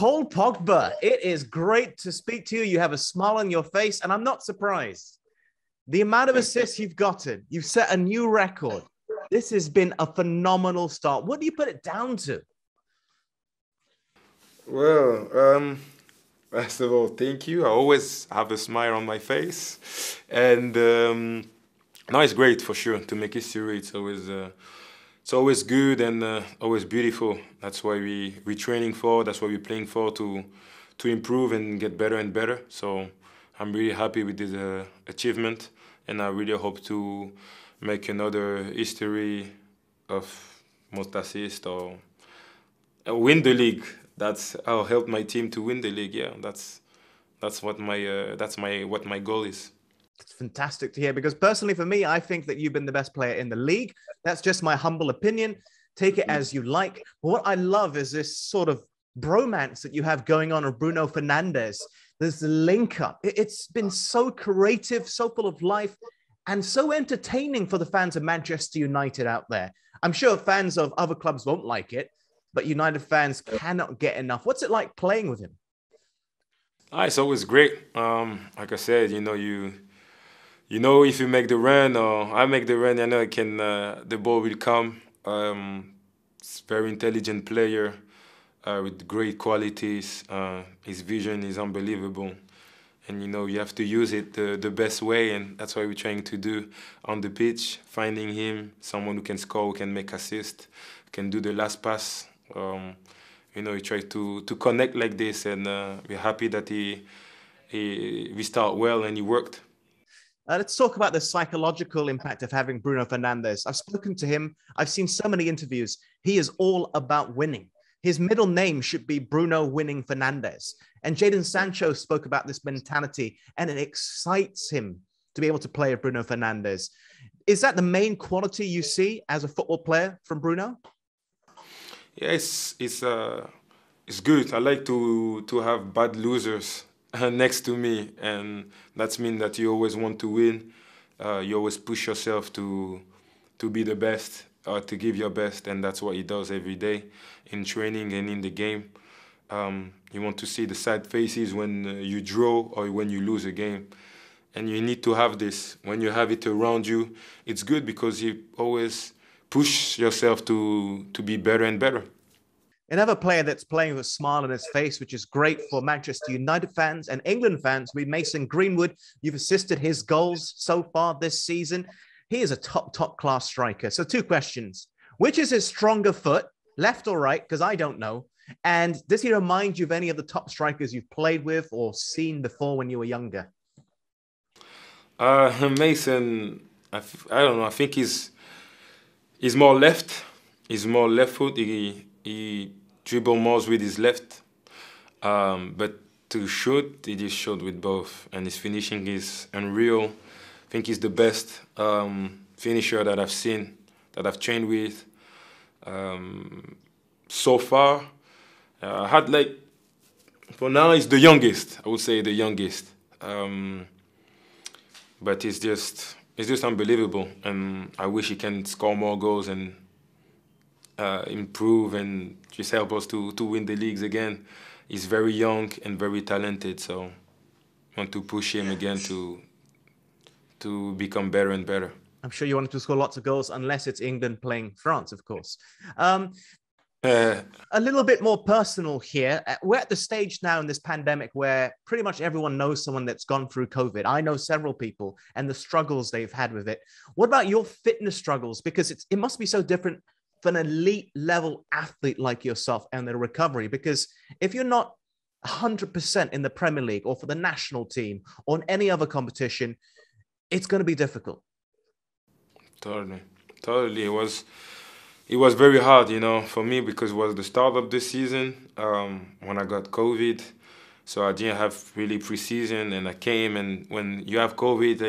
Paul Pogba, it is great to speak to you. You have a smile on your face, and I'm not surprised. The amount of assists you've gotten, you've set a new record. This has been a phenomenal start. What do you put it down to? Well, first of all, thank you. I always have a smile on my face, and no, it's great for sure to make history. It's always good and always beautiful. That's why we're training for. That's what we're playing for to improve and get better and better. So I'm really happy with this achievement, and I really hope to make another history of most assists or win the league. I'll help my team to win the league. Yeah, that's what my goal is. It's fantastic to hear because personally for me, I think that you've been the best player in the league. That's just my humble opinion. Take it as you like. But what I love is this sort of bromance that you have going on with Bruno Fernandes. There's the link up. It's been so creative, so full of life, and so entertaining for the fans of Manchester United out there. I'm sure fans of other clubs won't like it, but United fans cannot get enough. What's it like playing with him? It's always great. Like I said, you know if you make the run or I make the run, I know the ball will come. It's a very intelligent player with great qualities. His vision is unbelievable. And, you have to use it the best way, and that's what we're trying to do on the pitch, finding him, someone who can score, who can make assist, can do the last pass. We try to connect like this, and we're happy that we start well and he worked. Let's talk about the psychological impact of having Bruno Fernandes. I've spoken to him. I've seen so many interviews. He is all about winning. His middle name should be Bruno Winning Fernandes. And Jadon Sancho spoke about this mentality, and it excites him to be able to play with Bruno Fernandes. Is that the main quality you see as a football player from Bruno? Yeah, it's good. I like to have bad losers next to me, and that means that you always want to win. You always push yourself to be the best, to give your best, and that's what he does every day in training and in the game. You want to see the sad faces when you draw or when you lose a game, and you need to have this. When you have it around you, it's good because you always push yourself to be better and better. Another player that's playing with a smile on his face, which is great for Manchester United fans and England fans, will be Mason Greenwood. You've assisted his goals so far this season. He is a top class striker. So 2 questions. Which is his stronger foot, left or right? Because I don't know. And does he remind you of any of the top strikers you've played with or seen before when you were younger? Mason, I don't know. I think he's more left. He's more left foot. He dribbles more with his left. But to shoot, he just shot with both. And his finishing is unreal. I think he's the best finisher that I've seen, that I've trained with. So far, I had for now, he's the youngest. I would say the youngest. But it's just unbelievable. And I wish he can score more goals and improve and just help us to win the leagues again. He's very young and very talented, so I want to push him again to become better and better. I'm sure you want him to score lots of goals, unless it's England playing France, of course. A little bit more personal here. We're at the stage now in this pandemic where pretty much everyone knows someone that's gone through COVID. I know several people and the struggles they've had with it. What about your fitness struggles? Because it must be so different for an elite level athlete like yourself and the recovery. Because if you're not 100% in the Premier League or for the national team or in any other competition, it's going to be difficult. Totally. It was very hard, for me because it was the start of the season when I got COVID. So I didn't have really preseason, and I came, and when you have COVID,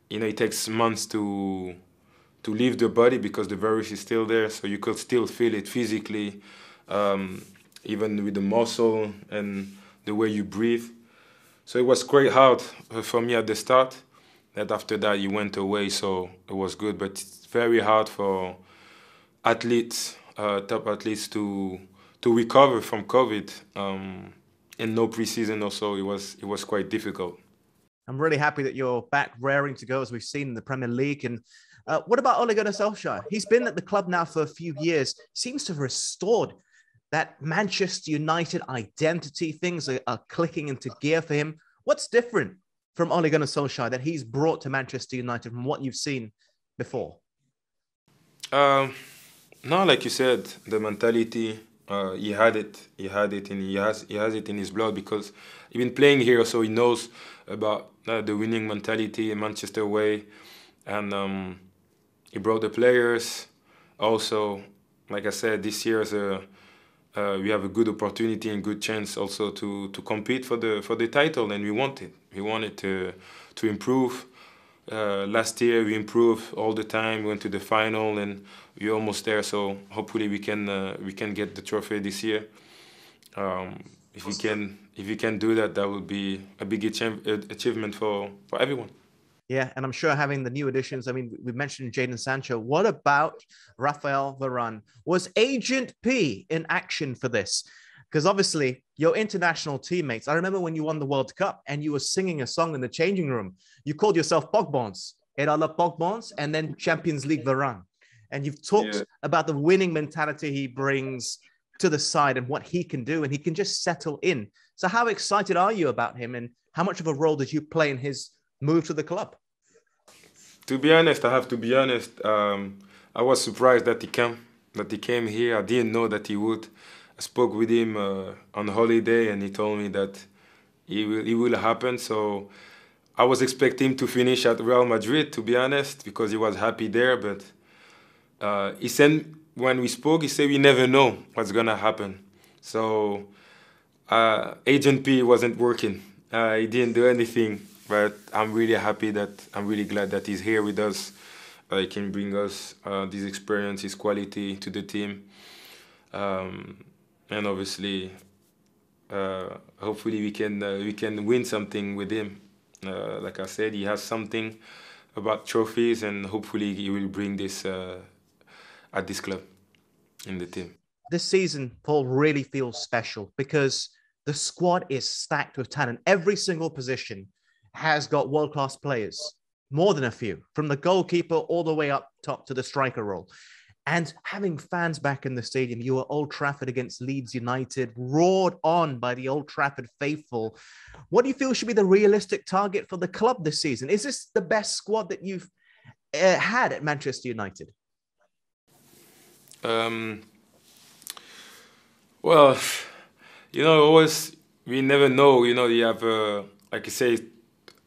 it takes months to leave the body because the virus is still there. So you could still feel it physically, even with the muscle and the way you breathe. So it was quite hard for me at the start. That after that, you went away, so it was good. But it's very hard for athletes, top athletes, to recover from COVID. And no preseason also, it was quite difficult. I'm really happy that you're back raring to go, as we've seen in the Premier League. And what about Ole Gunnar Solskjaer? He's been at the club now for a few years, seems to have restored that Manchester United identity. Things are clicking into gear for him. What's different from Ole Gunnar Solskjaer that he's brought to Manchester United from what you've seen before? No, like you said, the mentality, he had it, and he has it in his blood, because he's been playing here, so he knows about the winning mentality in Manchester way, and he brought the players. Also, like I said, this year we have a good opportunity and good chance also to compete for the title, and we wanted to improve. Last year we improved all the time. We went to the final and we're almost there. So hopefully we can get the trophy this year. If we can do that, that would be a big achievement for everyone. Yeah, and I'm sure having the new additions, I mean, we mentioned Jadon Sancho. What about Raphael Varane? Was Agent P in action for this? Because obviously, your international teammates, I remember when you won the World Cup and you were singing a song in the changing room. You called yourself POGBA'S, Erala POGBA'S, and then Champions League Varane. And you've talked about the winning mentality he brings to the side and what he can do, and he can just settle in. So how excited are you about him, and how much of a role did you play in his move to the club? To be honest, I have to be honest. I was surprised that he came here. I didn't know that he would. I spoke with him on holiday, and he told me that it will happen. So I was expecting him to finish at Real Madrid, to be honest, because he was happy there. But he said, when we spoke, he said we never know what's gonna happen. So Agent P wasn't working. He didn't do anything. But I'm really glad that he's here with us. He can bring us this experience, his quality to the team. And obviously, hopefully we can win something with him. Like I said, he has something about trophies, and hopefully he will bring this at this club, in the team. This season, Paul, really feels special because the squad is stacked with talent. Every single position has got world-class players, more than a few, from the goalkeeper all the way up top to the striker role. And having fans back in the stadium, you were Old Trafford against Leeds United, roared on by the Old Trafford faithful. What do you feel should be the realistic target for the club this season? Is this the best squad that you've had at Manchester United? Well, always, we never know. You have, like you say,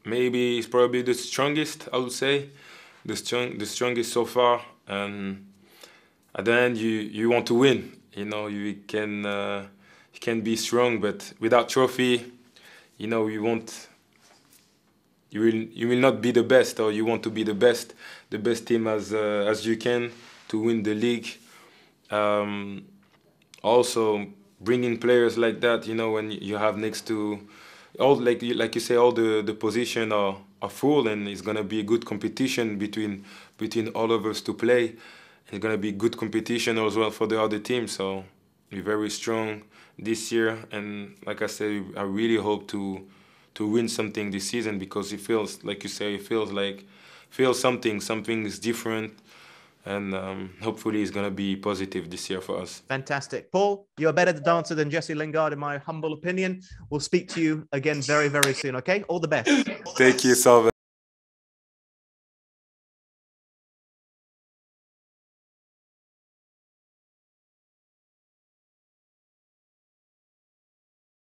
maybe it's probably the strongest, I would say, the strongest so far. And at the end, you want to win. You can be strong, but without trophy, you will not be the best, or you want to be the best team as you can to win the league. Also, bringing players like that, when you have next to all, like you say, all the position are full, and it's gonna be a good competition between all of us to play. It's gonna be good competition as well for the other teams. So we're very strong this year, and like I said, I really hope to win something this season, because it feels, like you say, something is different. And hopefully it's going to be positive this year for us. Fantastic. Paul, you're a better dancer than Jesse Lingard, in my humble opinion. We'll speak to you again very, very soon, okay? All the best. Thank you, Salva.